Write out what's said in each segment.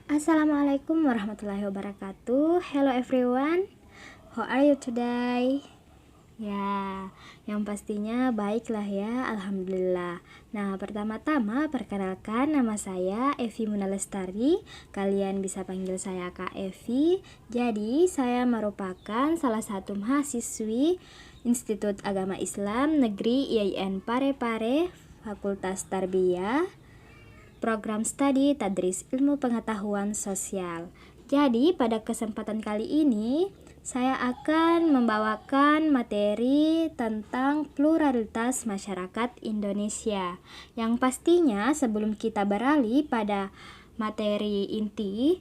Assalamualaikum warahmatullahi wabarakatuh. Hello everyone, how are you today? Ya, yang pastinya baiklah ya, alhamdulillah. Nah, pertama-tama perkenalkan, nama saya Evi Munalestari. Kalian bisa panggil saya Kak Evi. Jadi, saya merupakan salah satu mahasiswi Institut Agama Islam Negeri IAIN Parepare, Fakultas Tarbiyah, Program Studi Tadris Ilmu Pengetahuan Sosial. Jadi pada kesempatan kali ini saya akan membawakan materi tentang pluralitas masyarakat Indonesia. Yang pastinya sebelum kita beralih pada materi inti,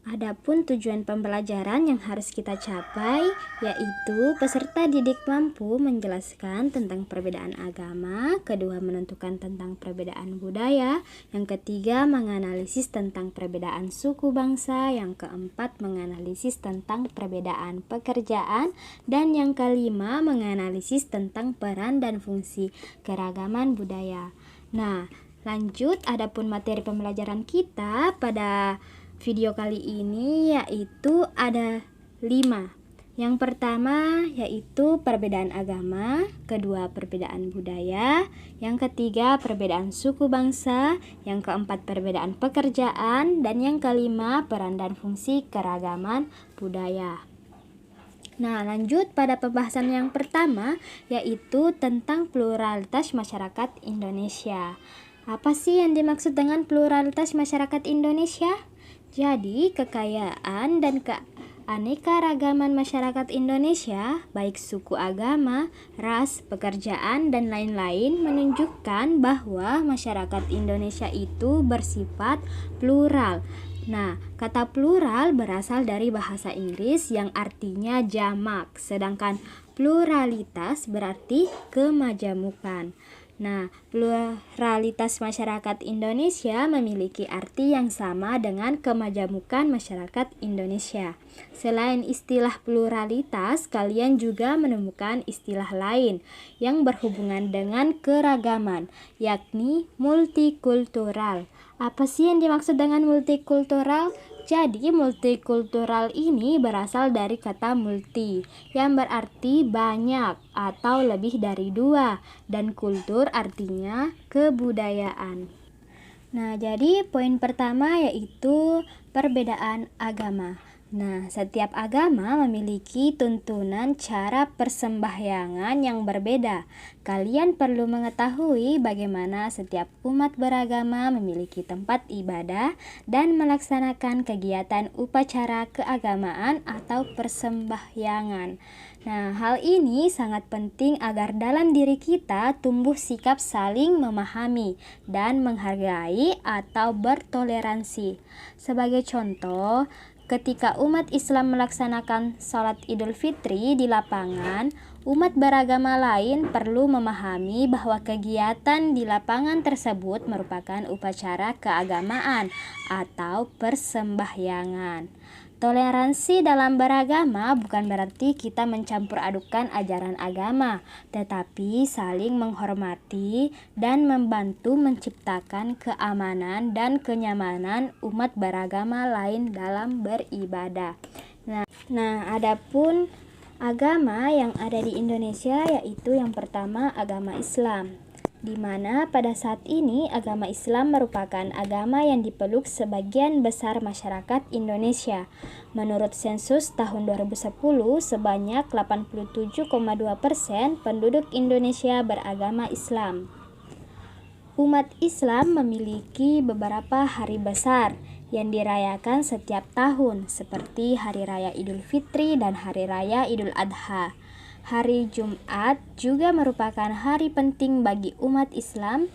adapun tujuan pembelajaran yang harus kita capai, yaitu peserta didik mampu menjelaskan tentang perbedaan agama, kedua menentukan tentang perbedaan budaya, yang ketiga menganalisis tentang perbedaan suku bangsa, yang keempat menganalisis tentang perbedaan pekerjaan, dan yang kelima menganalisis tentang peran dan fungsi keragaman budaya. Nah, lanjut, adapun materi pembelajaran kita pada video kali ini yaitu ada 5. Yang pertama yaitu perbedaan agama, kedua perbedaan budaya, yang ketiga perbedaan suku bangsa, yang keempat perbedaan pekerjaan, dan yang kelima peran dan fungsi keragaman budaya. Nah, lanjut pada pembahasan yang pertama yaitu tentang pluralitas masyarakat Indonesia. Apa sih yang dimaksud dengan pluralitas masyarakat Indonesia? Jadi, kekayaan dan keanekaragaman masyarakat Indonesia, baik suku agama, ras, pekerjaan, dan lain-lain, menunjukkan bahwa masyarakat Indonesia itu bersifat plural. Nah, kata plural berasal dari bahasa Inggris yang artinya jamak, sedangkan pluralitas berarti kemajemukan. Nah, pluralitas masyarakat Indonesia memiliki arti yang sama dengan kemajemukan masyarakat Indonesia. Selain istilah pluralitas, kalian juga menemukan istilah lain yang berhubungan dengan keragaman, yakni multikultural. Apa sih yang dimaksud dengan multikultural? Jadi multikultural ini berasal dari kata multi yang berarti banyak atau lebih dari dua, dan kultur artinya kebudayaan. Nah, jadi poin pertama yaitu perbedaan agama. Nah, setiap agama memiliki tuntunan cara persembahyangan yang berbeda. Kalian perlu mengetahui bagaimana setiap umat beragama memiliki tempat ibadah dan melaksanakan kegiatan upacara keagamaan atau persembahyangan. Nah, hal ini sangat penting agar dalam diri kita tumbuh sikap saling memahami dan menghargai atau bertoleransi. Sebagai contoh, ketika umat Islam melaksanakan sholat Idul Fitri di lapangan, umat beragama lain perlu memahami bahwa kegiatan di lapangan tersebut merupakan upacara keagamaan atau persembahyangan. Toleransi dalam beragama bukan berarti kita mencampur adukan ajaran agama, tetapi saling menghormati dan membantu menciptakan keamanan dan kenyamanan umat beragama lain dalam beribadah. Nah, adapun agama yang ada di Indonesia yaitu yang pertama agama Islam, di mana pada saat ini agama Islam merupakan agama yang dipeluk sebagian besar masyarakat Indonesia. Menurut sensus tahun 2010, sebanyak 87,2% penduduk Indonesia beragama Islam. Umat Islam memiliki beberapa hari besar yang dirayakan setiap tahun, seperti Hari Raya Idul Fitri dan Hari Raya Idul Adha. Hari Jumat juga merupakan hari penting bagi umat Islam,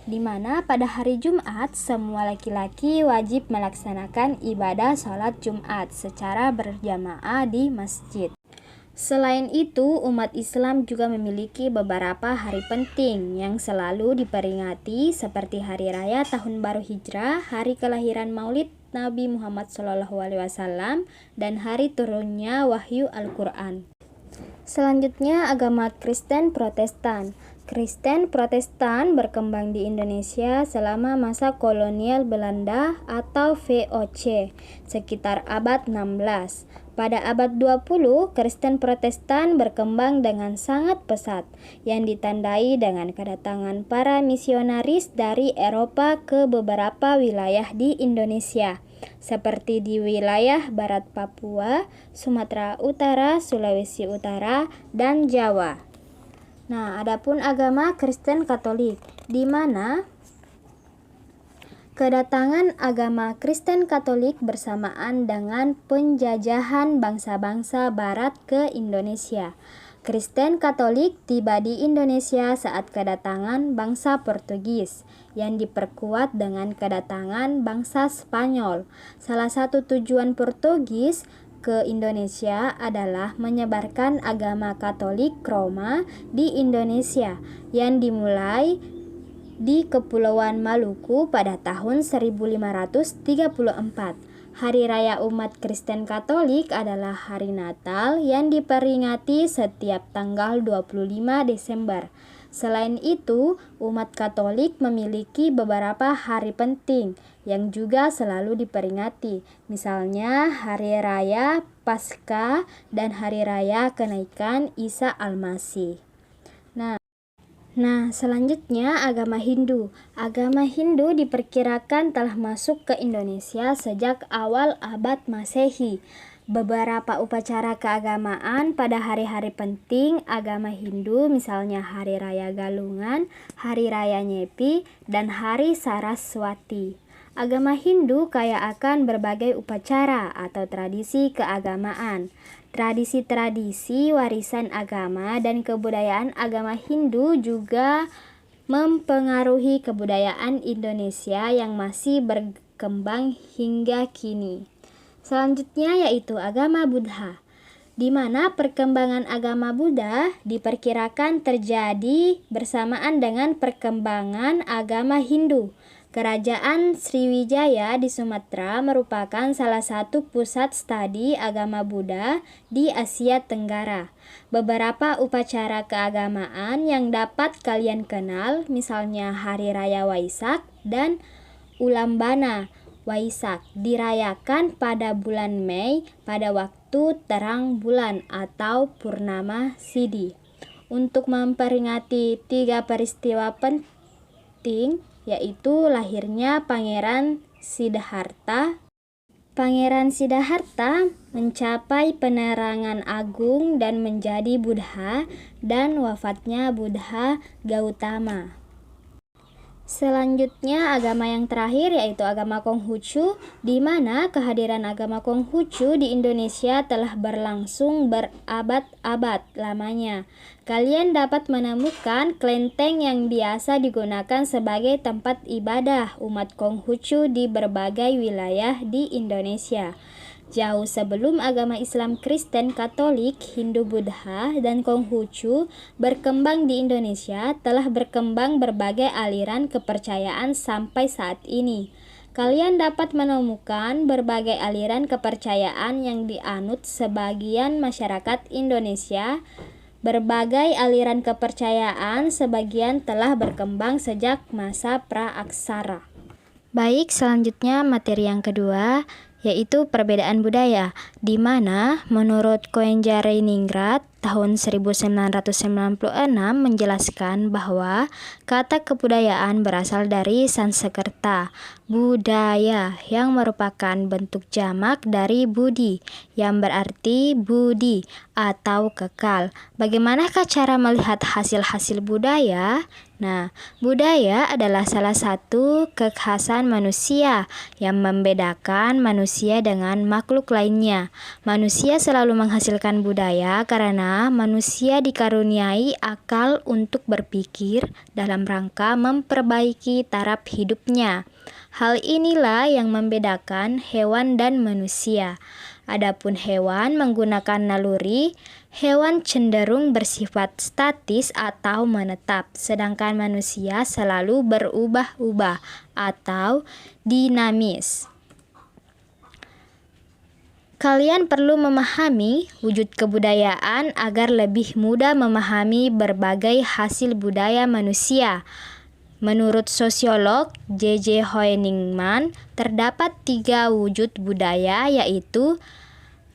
di mana pada hari Jumat semua laki-laki wajib melaksanakan ibadah sholat Jumat secara berjamaah di masjid. Selain itu, umat Islam juga memiliki beberapa hari penting yang selalu diperingati, seperti Hari Raya Tahun Baru Hijrah, Hari Kelahiran Maulid Nabi Muhammad SAW, dan hari turunnya Wahyu Al-Quran. Selanjutnya agama Kristen Protestan. Kristen Protestan berkembang di Indonesia selama masa kolonial Belanda atau VOC sekitar abad 16. Pada abad 20, Kristen Protestan berkembang dengan sangat pesat yang ditandai dengan kedatangan para misionaris dari Eropa ke beberapa wilayah di Indonesia, seperti di wilayah Barat Papua, Sumatera Utara, Sulawesi Utara, dan Jawa. Nah, adapun agama Kristen Katolik, di mana kedatangan agama Kristen Katolik bersamaan dengan penjajahan bangsa-bangsa Barat ke Indonesia. Kristen Katolik tiba di Indonesia saat kedatangan bangsa Portugis yang diperkuat dengan kedatangan bangsa Spanyol. Salah satu tujuan Portugis ke Indonesia adalah menyebarkan agama Katolik Roma di Indonesia yang dimulai di Kepulauan Maluku pada tahun 1534. Hari raya umat Kristen Katolik adalah hari Natal yang diperingati setiap tanggal 25 Desember. Selain itu, umat Katolik memiliki beberapa hari penting yang juga selalu diperingati, misalnya Hari Raya Paskah dan Hari Raya Kenaikan Isa Al-Masih. Nah, selanjutnya agama Hindu. Agama Hindu diperkirakan telah masuk ke Indonesia sejak awal abad Masehi. Beberapa upacara keagamaan pada hari-hari penting agama Hindu, misalnya Hari Raya Galungan, Hari Raya Nyepi, dan Hari Saraswati. Agama Hindu kaya akan berbagai upacara atau tradisi keagamaan. Tradisi-tradisi warisan agama dan kebudayaan agama Hindu juga mempengaruhi kebudayaan Indonesia yang masih berkembang hingga kini. Selanjutnya yaitu agama Buddha, di mana perkembangan agama Buddha diperkirakan terjadi bersamaan dengan perkembangan agama Hindu. Kerajaan Sriwijaya di Sumatera merupakan salah satu pusat studi agama Buddha di Asia Tenggara. Beberapa upacara keagamaan yang dapat kalian kenal, misalnya Hari Raya Waisak dan Ulambana Waisak, dirayakan pada bulan Mei pada waktu terang bulan atau Purnama Sidi, untuk memperingati 3 peristiwa penting, yaitu lahirnya Pangeran Siddhartha. Pangeran Siddhartha mencapai penerangan agung dan menjadi Buddha, dan wafatnya Buddha Gautama. Selanjutnya agama yang terakhir yaitu agama Konghucu, di mana kehadiran agama Konghucu di Indonesia telah berlangsung berabad-abad lamanya. Kalian dapat menemukan kelenteng yang biasa digunakan sebagai tempat ibadah umat Konghucu di berbagai wilayah di Indonesia. Jauh sebelum agama Islam, Kristen, Katolik, Hindu, Buddha, dan Konghucu berkembang di Indonesia, telah berkembang berbagai aliran kepercayaan sampai saat ini. Kalian dapat menemukan berbagai aliran kepercayaan yang dianut sebagian masyarakat Indonesia. Berbagai aliran kepercayaan sebagian telah berkembang sejak masa praaksara. Baik, selanjutnya materi yang kedua yaitu perbedaan budaya, di mana menurut Koenjareningrat tahun 1996 menjelaskan bahwa kata kebudayaan berasal dari Sanskerta, budaya, yang merupakan bentuk jamak dari budi, yang berarti budi atau kekal. Bagaimanakah cara melihat hasil-hasil budaya? Nah, budaya adalah salah satu kekhasan manusia yang membedakan manusia dengan makhluk lainnya. Manusia selalu menghasilkan budaya karena manusia dikaruniai akal untuk berpikir dalam rangka memperbaiki taraf hidupnya. Hal inilah yang membedakan hewan dan manusia. Adapun hewan menggunakan naluri, hewan cenderung bersifat statis atau menetap, sedangkan manusia selalu berubah-ubah atau dinamis. Kalian perlu memahami wujud kebudayaan agar lebih mudah memahami berbagai hasil budaya manusia. Menurut sosiolog J.J. Hoeningsman, terdapat 3 wujud budaya, yaitu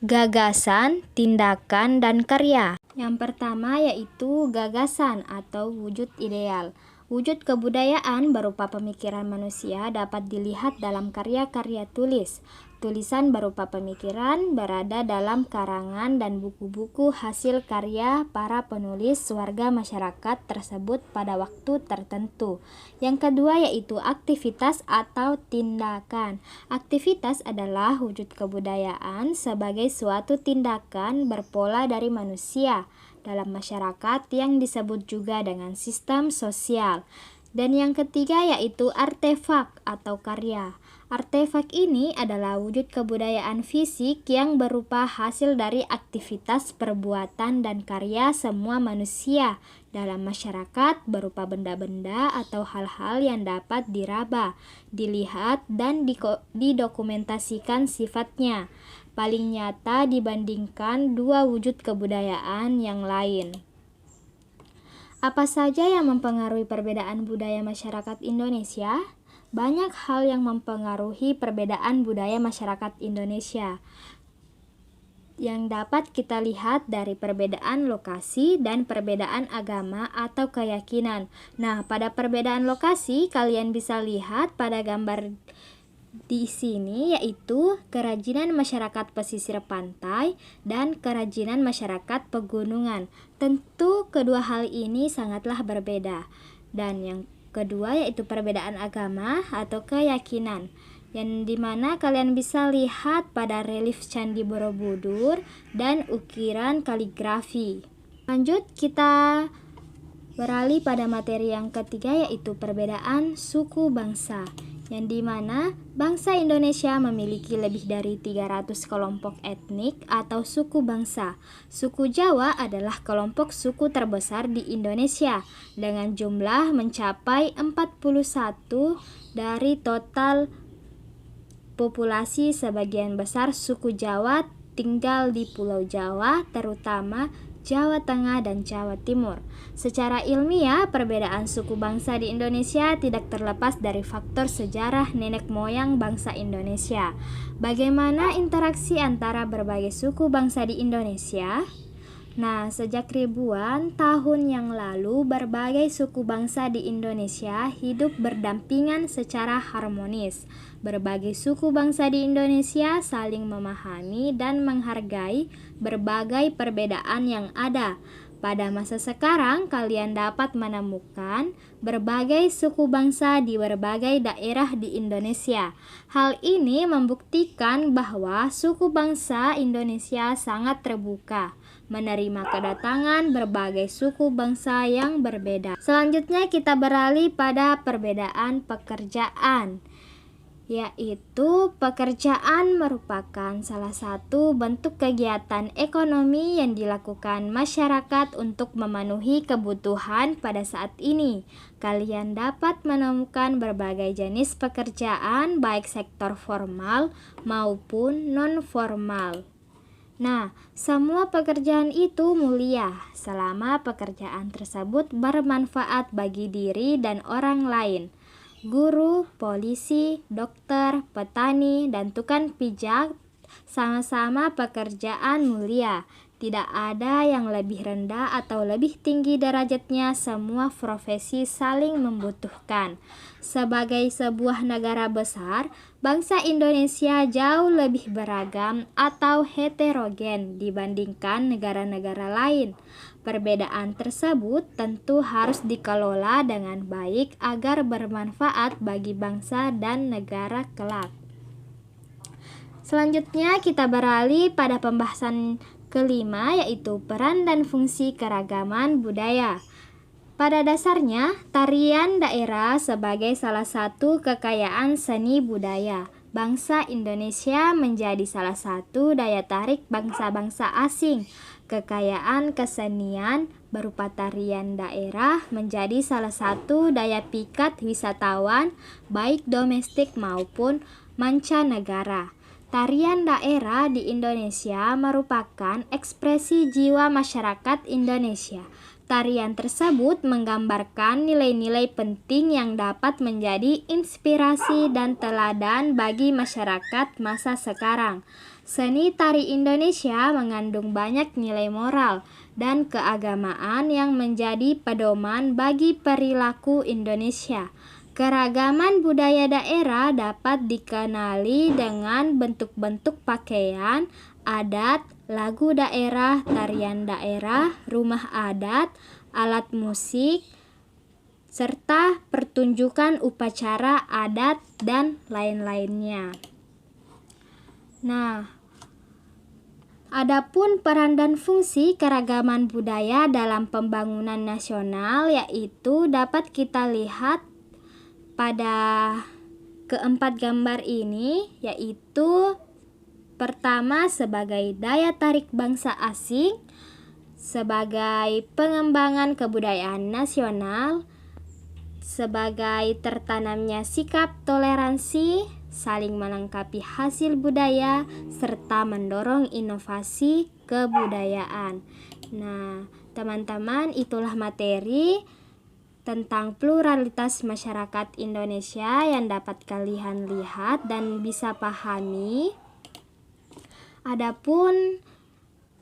gagasan, tindakan, dan karya. Yang pertama yaitu gagasan atau wujud ideal. Wujud kebudayaan berupa pemikiran manusia dapat dilihat dalam karya-karya tulis. Tulisan berupa pemikiran berada dalam karangan dan buku-buku hasil karya para penulis warga masyarakat tersebut pada waktu tertentu. Yang kedua yaitu aktivitas atau tindakan. Aktivitas adalah wujud kebudayaan sebagai suatu tindakan berpola dari manusia dalam masyarakat yang disebut juga dengan sistem sosial. Dan yang ketiga yaitu artefak atau karya. Artefak ini adalah wujud kebudayaan fisik yang berupa hasil dari aktivitas, perbuatan, dan karya semua manusia dalam masyarakat berupa benda-benda atau hal-hal yang dapat diraba, dilihat, dan didokumentasikan sifatnya. Paling nyata dibandingkan 2 wujud kebudayaan yang lain. Apa saja yang mempengaruhi perbedaan budaya masyarakat Indonesia? Banyak hal yang mempengaruhi perbedaan budaya masyarakat Indonesia yang dapat kita lihat dari perbedaan lokasi dan perbedaan agama atau keyakinan. Nah, pada perbedaan lokasi kalian bisa lihat pada gambar di sini yaitu kerajinan masyarakat pesisir pantai dan kerajinan masyarakat pegunungan. Tentu kedua hal ini sangatlah berbeda. Dan yang kedua yaitu perbedaan agama atau keyakinan, yang dimana kalian bisa lihat pada relief Candi Borobudur dan ukiran kaligrafi. Lanjut kita beralih pada materi yang ketiga yaitu perbedaan suku bangsa, yang dimana bangsa Indonesia memiliki lebih dari 300 kelompok etnik atau suku bangsa. Suku Jawa adalah kelompok suku terbesar di Indonesia dengan jumlah mencapai 41 dari total populasi. Sebagian besar suku Jawa tinggal di Pulau Jawa, terutama Jawa Tengah dan Jawa Timur. Secara ilmiah, perbedaan suku bangsa di Indonesia tidak terlepas dari faktor sejarah nenek moyang bangsa Indonesia. Bagaimana interaksi antara berbagai suku bangsa di Indonesia? Nah, sejak ribuan tahun yang lalu, berbagai suku bangsa di Indonesia hidup berdampingan secara harmonis. Berbagai suku bangsa di Indonesia saling memahami dan menghargai berbagai perbedaan yang ada. Pada masa sekarang, kalian dapat menemukan berbagai suku bangsa di berbagai daerah di Indonesia. Hal ini membuktikan bahwa suku bangsa Indonesia sangat terbuka menerima kedatangan berbagai suku bangsa yang berbeda. Selanjutnya kita beralih pada perbedaan pekerjaan, yaitu pekerjaan merupakan salah satu bentuk kegiatan ekonomi yang dilakukan masyarakat untuk memenuhi kebutuhan pada saat ini. Kalian dapat menemukan berbagai jenis pekerjaan baik sektor formal maupun non-formal. Nah, semua pekerjaan itu mulia selama pekerjaan tersebut bermanfaat bagi diri dan orang lain. Guru, polisi, dokter, petani, dan tukang pijat sama-sama pekerjaan mulia. Tidak ada yang lebih rendah atau lebih tinggi derajatnya, semua profesi saling membutuhkan. Sebagai sebuah negara besar, bangsa Indonesia jauh lebih beragam atau heterogen dibandingkan negara-negara lain. Perbedaan tersebut tentu harus dikelola dengan baik agar bermanfaat bagi bangsa dan negara kelak. Selanjutnya kita beralih pada pembahasan kelima, yaitu peran dan fungsi keragaman budaya. Pada dasarnya, tarian daerah sebagai salah satu kekayaan seni budaya bangsa Indonesia menjadi salah satu daya tarik bangsa-bangsa asing. Kekayaan kesenian berupa tarian daerah menjadi salah satu daya pikat wisatawan baik domestik maupun mancanegara. Tarian daerah di Indonesia merupakan ekspresi jiwa masyarakat Indonesia. Tarian tersebut menggambarkan nilai-nilai penting yang dapat menjadi inspirasi dan teladan bagi masyarakat masa sekarang. Seni tari Indonesia mengandung banyak nilai moral dan keagamaan yang menjadi pedoman bagi perilaku Indonesia. Keragaman budaya daerah dapat dikenali dengan bentuk-bentuk pakaian, adat, lagu daerah, tarian daerah, rumah adat, alat musik, serta pertunjukan upacara adat dan lain-lainnya. Nah, adapun peran dan fungsi keragaman budaya dalam pembangunan nasional yaitu dapat kita lihat pada keempat gambar ini, yaitu pertama sebagai daya tarik bangsa asing, sebagai pengembangan kebudayaan nasional, sebagai tertanamnya sikap toleransi, saling melengkapi hasil budaya, serta mendorong inovasi kebudayaan. Nah, teman-teman, itulah materi tentang pluralitas masyarakat Indonesia yang dapat kalian lihat dan bisa pahami. Adapun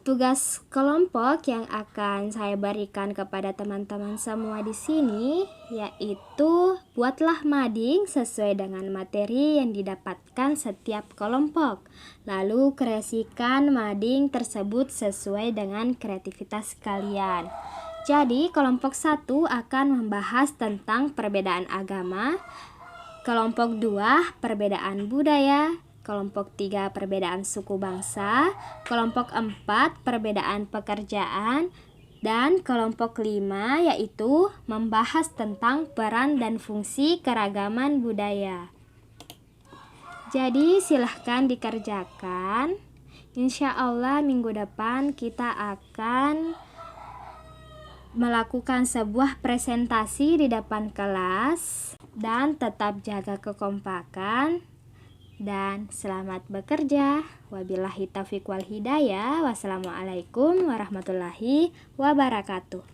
tugas kelompok yang akan saya berikan kepada teman-teman semua di sini yaitu buatlah mading sesuai dengan materi yang didapatkan setiap kelompok. Lalu kreasikan mading tersebut sesuai dengan kreativitas kalian. Jadi, kelompok 1 akan membahas tentang perbedaan agama, kelompok 2 perbedaan budaya, kelompok 3 perbedaan suku bangsa, kelompok 4 perbedaan pekerjaan, dan kelompok 5 yaitu membahas tentang peran dan fungsi keragaman budaya. Jadi, silahkan dikerjakan. Insya Allah minggu depan kita akan melakukan sebuah presentasi di depan kelas dan tetap jaga kekompakan dan selamat bekerja. Wabillahi taufiq wal hidayah. Wassalamualaikum warahmatullahi wabarakatuh.